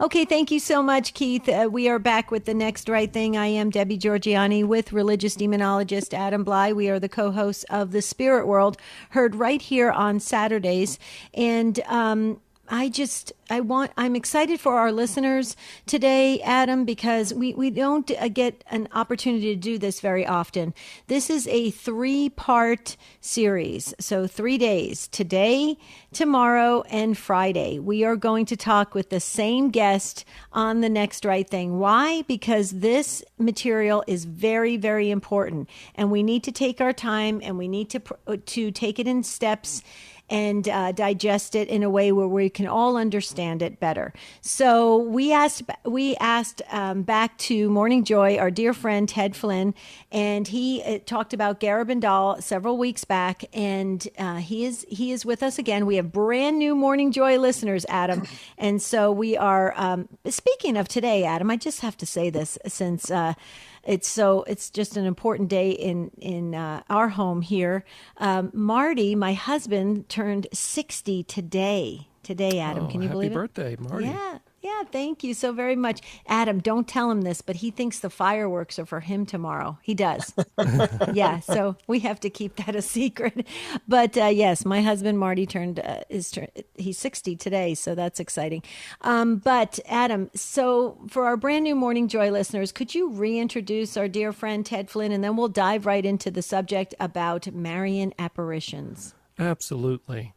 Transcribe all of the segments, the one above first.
Okay, thank you so much, Keith. We are back with the next right thing. I am Debbie Georgiani with religious demonologist Adam Bly. We are the co-hosts of The Spirit World, heard right here on Saturdays. And I'm excited for our listeners today, Adam, because we don't get an opportunity to do this very often. This is a 3-part series. So 3 days, today, tomorrow, and Friday. We are going to talk with the same guest on the next right thing. Why? Because this material is very, very important, and we need to take our time, and we need to take it in steps and digest it in a way where we can all understand it better. So we asked back to Morning Joy, our dear friend Ted Flynn, and he talked about Garabandal several weeks back, and he is with us again. We have brand new Morning Joy listeners, Adam, and so we are speaking of today, Adam. I just have to say this since. It's just an important day in our home here. Marty, my husband, turned 60 today. Today, Adam, can you believe it? Happy birthday, Marty. Yeah, thank you so very much. Adam, don't tell him this, but he thinks the fireworks are for him tomorrow. He does. Yeah, so we have to keep that a secret. But yes, my husband Marty he's 60 today, so that's exciting. But Adam, so for our brand new Morning Joy listeners, could you reintroduce our dear friend Ted Flynn, and then we'll dive right into the subject about Marian apparitions. Absolutely.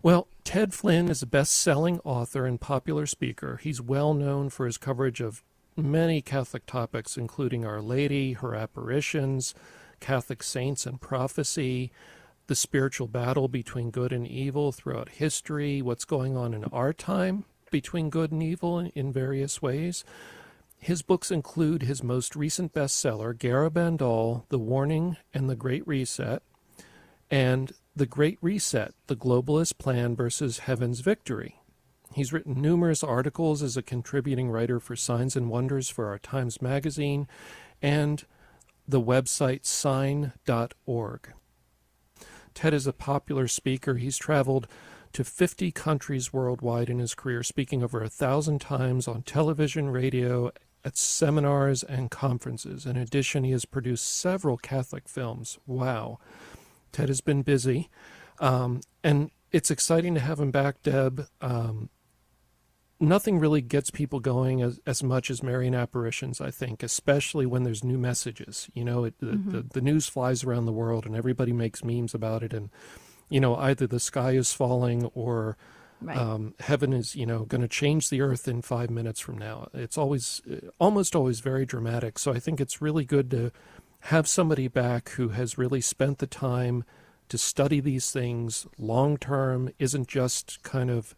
Well, Ted Flynn is a best-selling author and popular speaker. He's well known for his coverage of many Catholic topics, including Our Lady, her apparitions, Catholic saints and prophecy, the spiritual battle between good and evil throughout history, what's going on in our time between good and evil in various ways. His books include his most recent bestseller, Garabandal, The Warning and the Great Reset, and The Great Reset, The Globalist Plan versus Heaven's Victory. He's written numerous articles as a contributing writer for Signs and Wonders for Our Times magazine and the website sign.org. Ted is a popular speaker. He's traveled to 50 countries worldwide in his career, speaking over 1,000 times on television, radio, at seminars, and conferences. In addition, he has produced several Catholic films. Wow. Ted has been busy, and it's exciting to have him back, Deb. Nothing really gets people going as much as Marian apparitions, I think, especially when there's new messages. You know, the news flies around the world, and everybody makes memes about it, and, you know, either the sky is falling or heaven is, going to change the earth in 5 minutes from now. It's almost always very dramatic, so I think it's really good to have somebody back who has really spent the time to study these things long term, isn't just kind of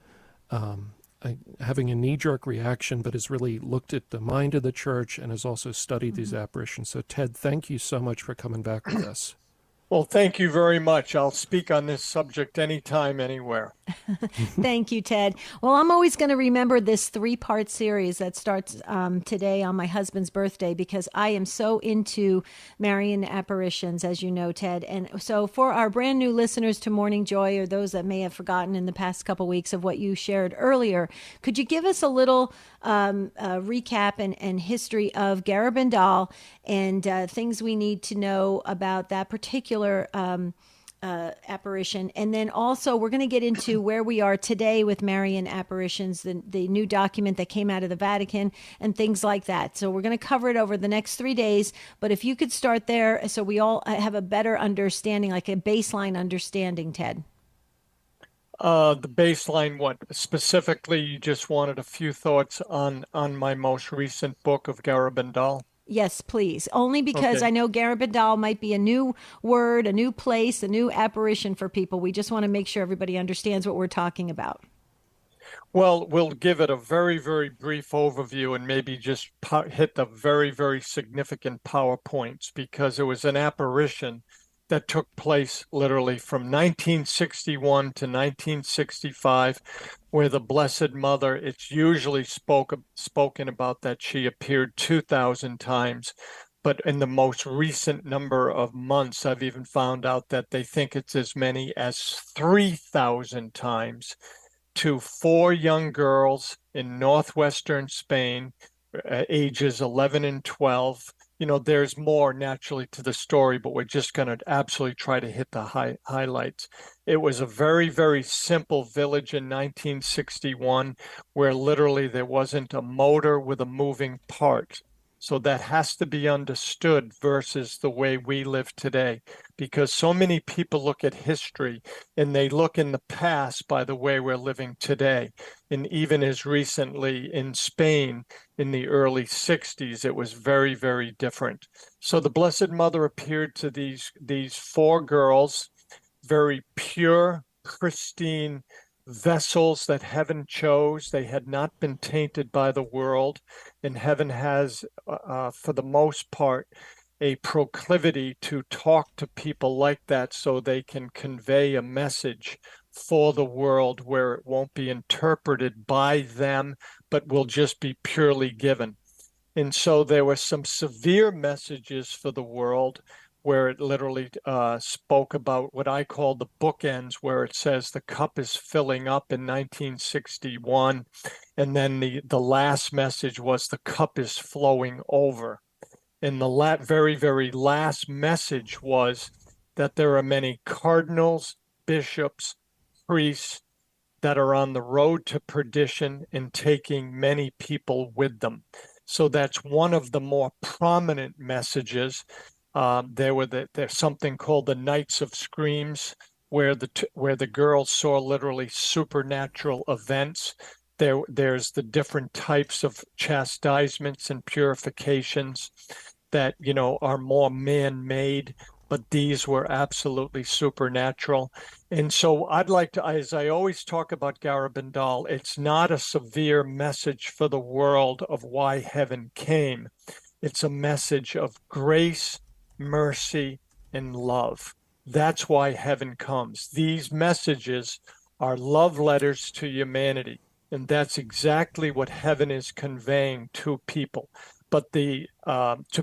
having a knee-jerk reaction, but has really looked at the mind of the church and has also studied these apparitions. So Ted, thank you so much for coming back with us. Well, thank you very much. I'll speak on this subject anytime, anywhere. Thank you, Ted. Well, I'm always going to remember this 3-part series that starts today on my husband's birthday, because I am so into Marian apparitions, as you know, Ted. And so for our brand new listeners to Morning Joy, or those that may have forgotten in the past couple weeks of what you shared earlier, could you give us a little recap and history of Garabandal and things we need to know about that particular apparition? And then also we're going to get into where we are today with Marian apparitions, the new document that came out of the Vatican and things like that. So we're going to cover it over the next 3 days. But if you could start there so we all have a better understanding, like a baseline understanding, Ted. The baseline, what specifically? You just wanted a few thoughts on my most recent book of Garabandal? Yes, please. Only because Okay. I know Garabandal might be a new word, a new place, a new apparition for people. We just want to make sure everybody understands what we're talking about. Well, we'll give it a very, very brief overview and maybe just hit the very, very significant PowerPoints, because it was an apparition that took place literally from 1961 to 1965, where the Blessed Mother, it's usually spoken about that she appeared 2,000 times. But in the most recent number of months, I've even found out that they think it's as many as 3,000 times. to 4 young girls in northwestern Spain, ages 11 and 12. There's more naturally to the story, but we're just going to absolutely try to hit the highlights. It was a very, very simple village in 1961 where literally there wasn't a motor with a moving part. So that has to be understood versus the way we live today, because so many people look at history and they look in the past by the way we're living today. And even as recently in Spain in the early 60s, it was very, very different. So the Blessed Mother appeared to these 4 girls, very pure, pristine vessels that heaven chose. They had not been tainted by the world, and heaven has, for the most part, a proclivity to talk to people like that so they can convey a message for the world where it won't be interpreted by them, but will just be purely given. And so there were some severe messages for the world where it literally spoke about what I call the bookends, where it says the cup is filling up in 1961. And then the last message was the cup is flowing over. And the very, very last message was that there are many cardinals, bishops, priests that are on the road to perdition and taking many people with them. So that's one of the more prominent messages. There's something called the Nights of Screams, where the girls saw literally supernatural events. There's the different types of chastisements and purifications that are more man-made, but these were absolutely supernatural. And so I'd like to, as I always talk about Garabandal, it's not a severe message for the world of why heaven came. It's a message of grace, mercy, and love. That's why heaven comes. These messages are love letters to humanity, and that's exactly what heaven is conveying to people. But to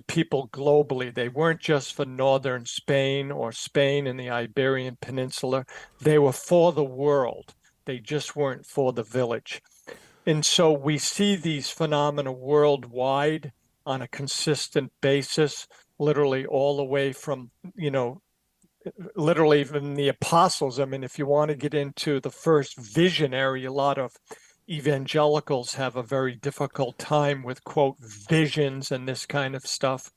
people globally, they weren't just for northern Spain or Spain and the Iberian Peninsula. They were for the world. They just weren't for the village. And so we see these phenomena worldwide on a consistent basis, literally all the way from, literally even the apostles. I mean, if you want to get into the first visionary, a lot of evangelicals have a very difficult time with, quote, visions and this kind of stuff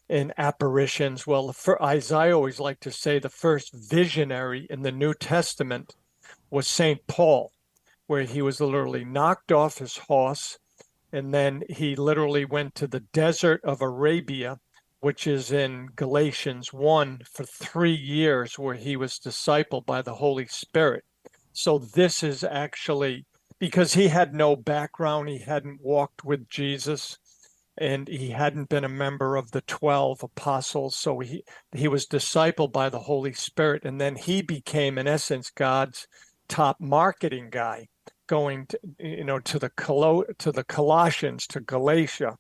and apparitions. Well, as I always like to say, the first visionary in the New Testament was St. Paul, where he was literally knocked off his horse, and then he literally went to the desert of Arabia, which is in Galatians 1, for 3 years, where he was discipled by the Holy Spirit. So this is actually, because he had no background, he hadn't walked with Jesus, and he hadn't been a member of the 12 apostles. So he was discipled by the Holy Spirit, and then he became, in essence, God's top marketing guy, going to, to the Colossians, to Galatia,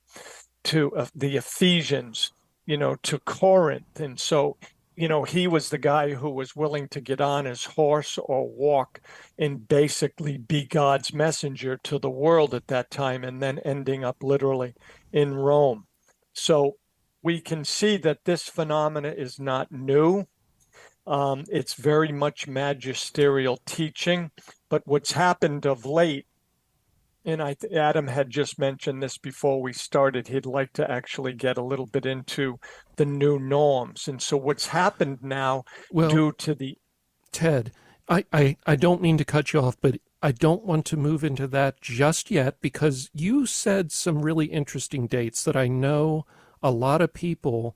to the Ephesians, to Corinth. And so, he was the guy who was willing to get on his horse or walk and basically be God's messenger to the world at that time, and then ending up literally in Rome. So we can see that this phenomena is not new. It's very much magisterial teaching, but what's happened of late, and Adam had just mentioned this before we started, he'd like to actually get a little bit into the new norms. And so what's happened now, due to the... Ted, I don't mean to cut you off, but I don't want to move into that just yet, because you said some really interesting dates that I know a lot of people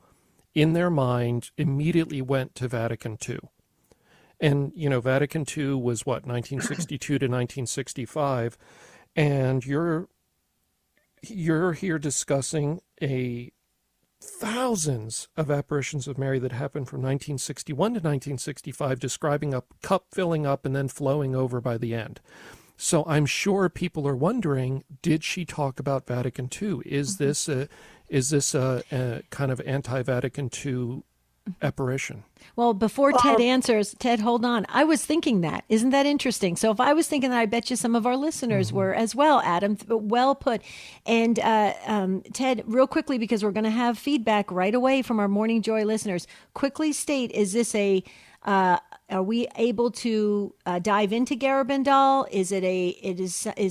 in their mind immediately went to Vatican II. And, Vatican II was what, 1962 to 1965. And you're here discussing thousands of apparitions of Mary that happened from 1961 to 1965, describing a cup filling up and then flowing over by the end. So I'm sure people are wondering, did she talk about Vatican II? Is this a kind of anti-Vatican II apparition? Well, before Ted answers, Ted, hold on. I was thinking that. Isn't that interesting? So if I was thinking that, I bet you some of our listeners were as well, Adam. Well put. And Ted, real quickly, because we're going to have feedback right away from our Morning Joy listeners, quickly state, is this are we able to dive into Garabandal? Is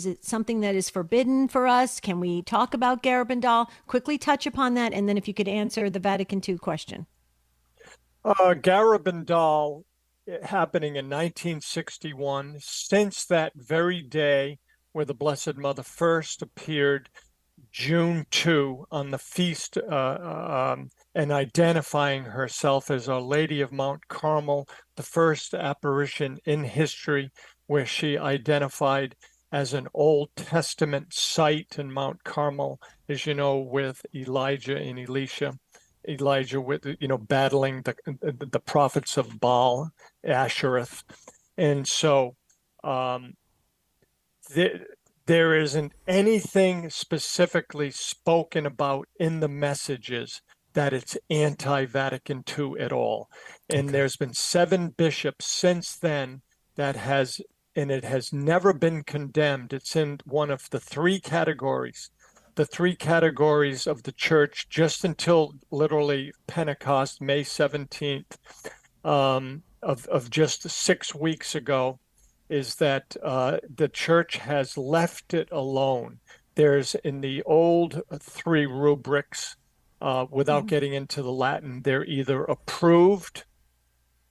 it something that is forbidden for us? Can we talk about Garabandal? Quickly touch upon that, and then if you could answer the Vatican II question. Garabandal happening in 1961. Since that very day where the Blessed Mother first appeared, June 2, on the feast, and identifying herself as Our Lady of Mount Carmel, the first apparition in history where she identified as an Old Testament site in Mount Carmel, as you know, with Elijah and Elisha. Elijah with battling the prophets of Baal, Ashereth, and so there isn't anything specifically spoken about in the messages that it's anti-Vatican II at all. And there's been 7 bishops since then that it has never been condemned. It's in one of the 3 categories. The 3 categories of the church just until literally Pentecost, May 17th, of just 6 weeks ago, is that the church has left it alone. There's in the old 3 rubrics, without getting into the Latin, they're either approved,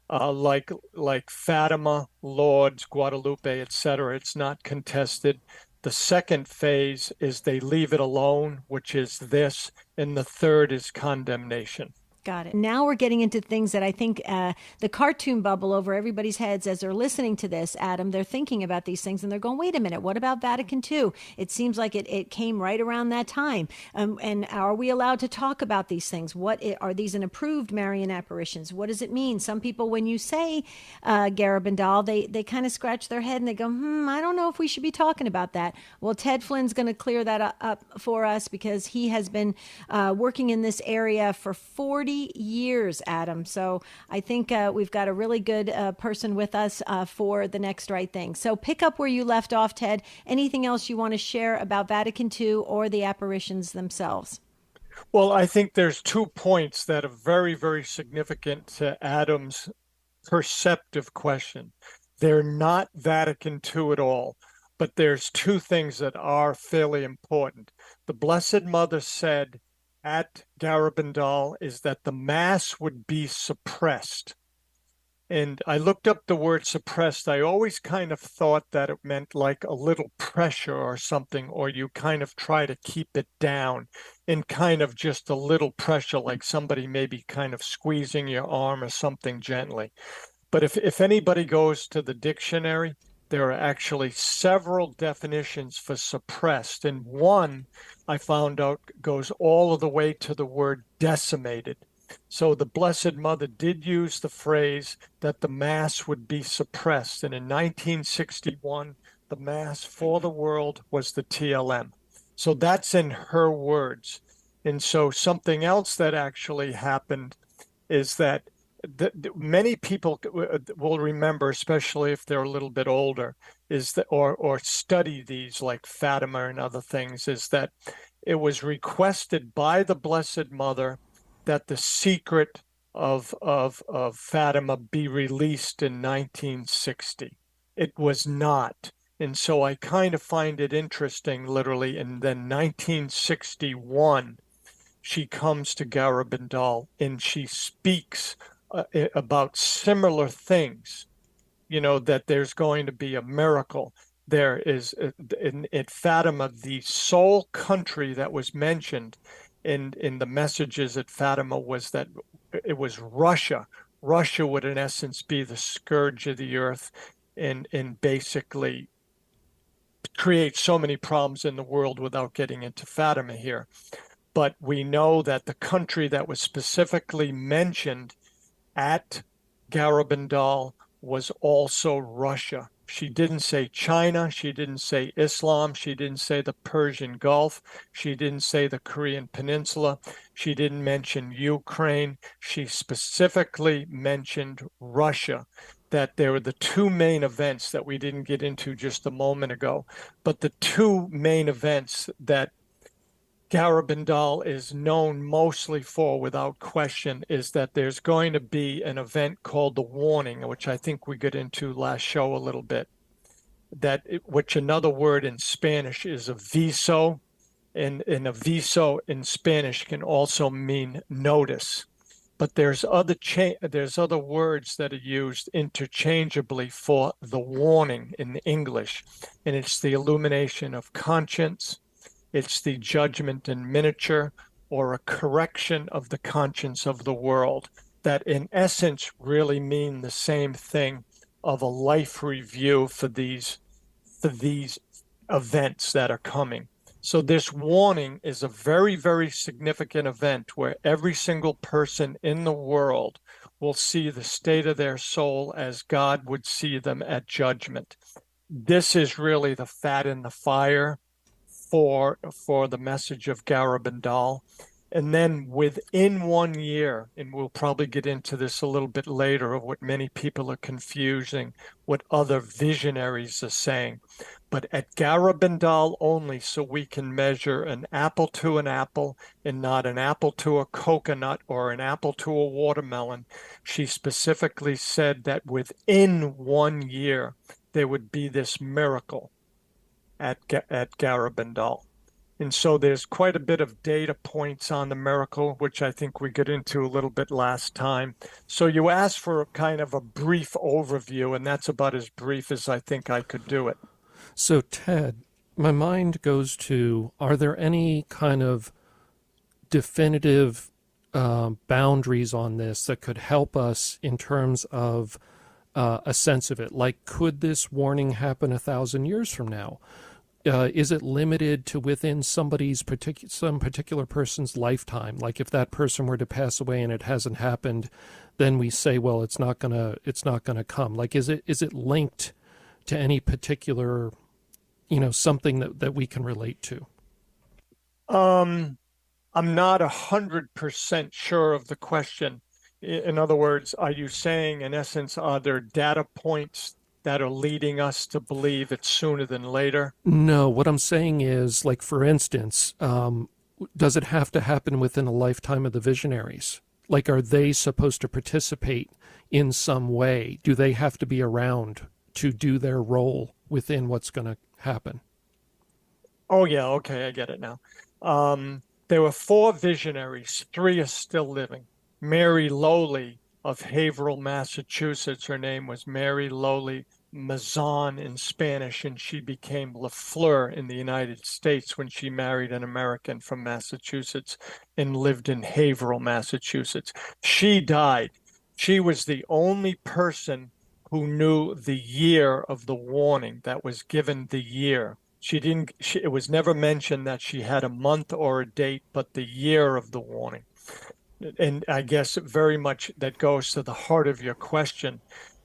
like Fatima, Lourdes, Guadalupe, etc. It's not contested. The second phase is they leave it alone, which is this, and the third is condemnation. Got it. Now we're getting into things that I think the cartoon bubble over everybody's heads as they're listening to this, Adam, they're thinking about these things and they're going, wait a minute, what about Vatican II? It seems like it came right around that time. And are we allowed to talk about these things? Are these an approved Marian apparitions? What does it mean? Some people, when you say Garabandal, they kind of scratch their head and they go, I don't know if we should be talking about that. Well, Ted Flynn's going to clear that up for us because he has been working in this area for 40 years, Adam. So I think we've got a really good person with us for the next right thing. So pick up where you left off, Ted. Anything else you want to share about Vatican II or the apparitions themselves? Well, I think there's 2 points that are very, very significant to Adam's perceptive question. They're not Vatican II at all, but there's 2 things that are fairly important. The Blessed Mother said at Garabandal is that the Mass would be suppressed. And I looked up the word suppressed. I always kind of thought that it meant like a little pressure or something, or you kind of try to keep it down in kind of just a little pressure, like somebody maybe kind of squeezing your arm or something gently. But if anybody goes to the dictionary, there are actually several definitions for suppressed. And one I found out goes all of the way to the word decimated. So the Blessed Mother did use the phrase that the Mass would be suppressed. And in 1961, the Mass for the world was the TLM. So that's in her words. And so something else that actually happened is that many people will remember, especially if they're a little bit older, is that or study these like Fatima and other things, is that it was requested by the Blessed Mother that the secret of Fatima be released in 1960. It was not. And so I kind of find it interesting, literally, and then 1961, she comes to Garabandal and she speaks about similar things, that there's going to be a miracle. There is, in Fatima, the sole country that was mentioned in the messages at Fatima was that it was Russia. Russia would, in essence, be the scourge of the earth and basically create so many problems in the world without getting into Fatima here. But we know that the country that was specifically mentioned at Garabandal was also Russia. She didn't say China. She didn't say Islam. She didn't say the Persian Gulf. She didn't say the Korean Peninsula. She didn't mention Ukraine. She specifically mentioned Russia, that there were the two main events that we didn't get into just a moment ago. But the two main events that Garabandal is known mostly for, without question, is that there's going to be an event called the Warning, which I think we got into last show a little bit. Which another word in Spanish is Aviso, and Aviso in Spanish can also mean notice. But there's other words that are used interchangeably for the warning in English, and it's the illumination of conscience. It's the judgment in miniature, or a correction of the conscience of the world, that in essence really mean the same thing of a life review for these events that are coming. So this warning is a very, very significant event where every single person in the world will see the state of their soul as God would see them at judgment. This is really the fat in the fire for the message of Garabandal. And then within 1 year, and we'll probably get into this a little bit later of what many people are confusing, what other visionaries are saying. But at Garabandal only, so we can measure an apple to an apple and not an apple to a coconut or an apple to a watermelon, she specifically said that within 1 year, there would be this miracle at Garabandal. And so there's quite a bit of data points on the miracle, which I think we got into a little bit last time. So you asked for kind of a brief overview, and that's about as brief as I think I could do it. So, Ted, my mind goes to, are there any kind of definitive boundaries on this that could help us in terms of a sense of it? Like, could this warning happen 1,000 years from now? Is it limited to within some particular person's lifetime? Like, if that person were to pass away and it hasn't happened, then we say, well, it's not gonna come. Like, is it linked to any particular, something that we can relate to? I'm not 100% sure of the question. In other words, are you saying, in essence, are there data points that are leading us to believe it's sooner than later? No, what I'm saying is, like, for instance, does it have to happen within a lifetime of the visionaries? Like, are they supposed to participate in some way? Do they have to be around to do their role within what's going to happen? Oh, yeah. Okay. I get it now. There were 4 visionaries. 3 are still living. Mary Lowley of Haverhill, Massachusetts. Her name was Mary Lowley Mazan in Spanish, and she became LaFleur in the United States when she married an American from Massachusetts and lived in Haverhill, Massachusetts. She died. She was the only person who knew the year of the warning, that was given the year. It was never mentioned that she had a month or a date, but the year of the warning. And I guess very much that goes to the heart of your question.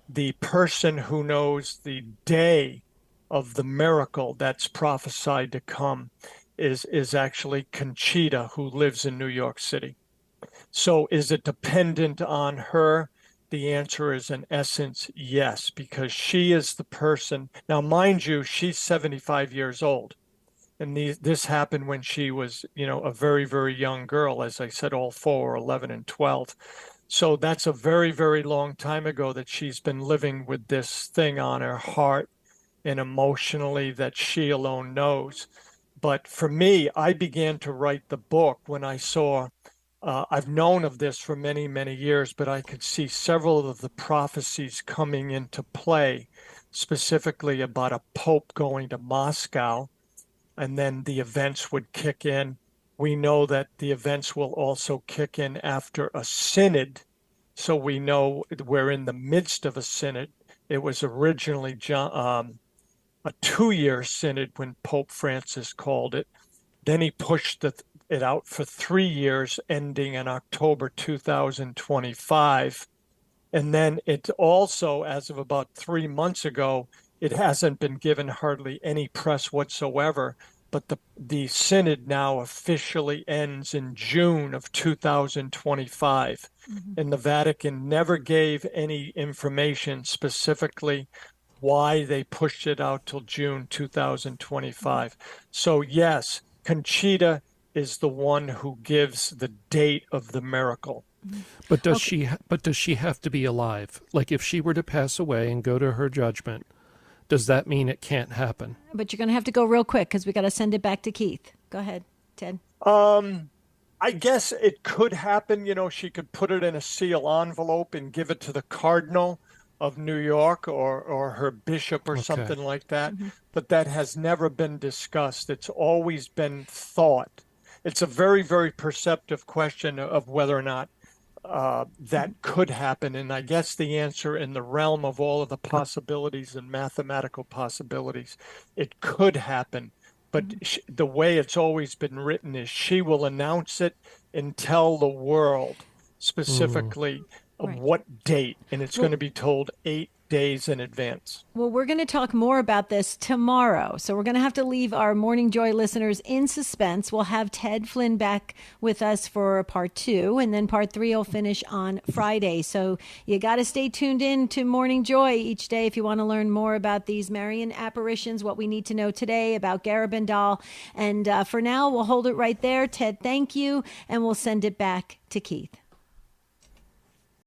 The person who knows the day of the miracle that's prophesied to come is actually Conchita, who lives in New York City. So is it dependent on her? The answer is, in essence, yes, because she is the person. Now, mind you, she's 75 years old. And this happened when she was, a very, very young girl. As I said, all 4 were 11 and 12. So that's a very, very long time ago that she's been living with this thing on her heart and emotionally that she alone knows. But for me, I began to write the book when I saw, I've known of this for many, many years, but I could see several of the prophecies coming into play, specifically about a pope going to Moscow, and then the events would kick in. We know that the events will also kick in after a synod. So we know we're in the midst of a synod. It was originally a 2-year synod when Pope Francis called it. Then he pushed it out for 3 years, ending in October 2025. And then it also, as of about 3 months ago, It hasn't been given hardly any press whatsoever, but the synod now officially ends in June of 2025. And the Vatican never gave any information specifically why they pushed it out till June 2025. So yes, Conchita is the one who gives the date of the miracle. But does she have to be alive? Like if she were to pass away and go to her judgment, does that mean it can't happen? But you're going to have to go real quick because we got to send it back to Keith. Go ahead, Ted. I guess it could happen. She could put it in a seal envelope and give it to the Cardinal of New York or her bishop or something like that. But that has never been discussed. It's always been thought. It's a very, very perceptive question of whether or not that could happen. And I guess the answer, in the realm of all of the possibilities and mathematical possibilities, it could happen. But the way it's always been written is she will announce it and tell the world specifically what date, and it's going to be told 8 days in advance. Well, we're going to talk more about this tomorrow. So we're going to have to leave our Morning Joy listeners in suspense. We'll have Ted Flynn back with us for part 2, and then part 3 will finish on Friday. So you got to stay tuned in to Morning Joy each day if you want to learn more about these Marian apparitions, what we need to know today about Garabandal. And for now, we'll hold it right there. Ted, thank you, and we'll send it back to Keith.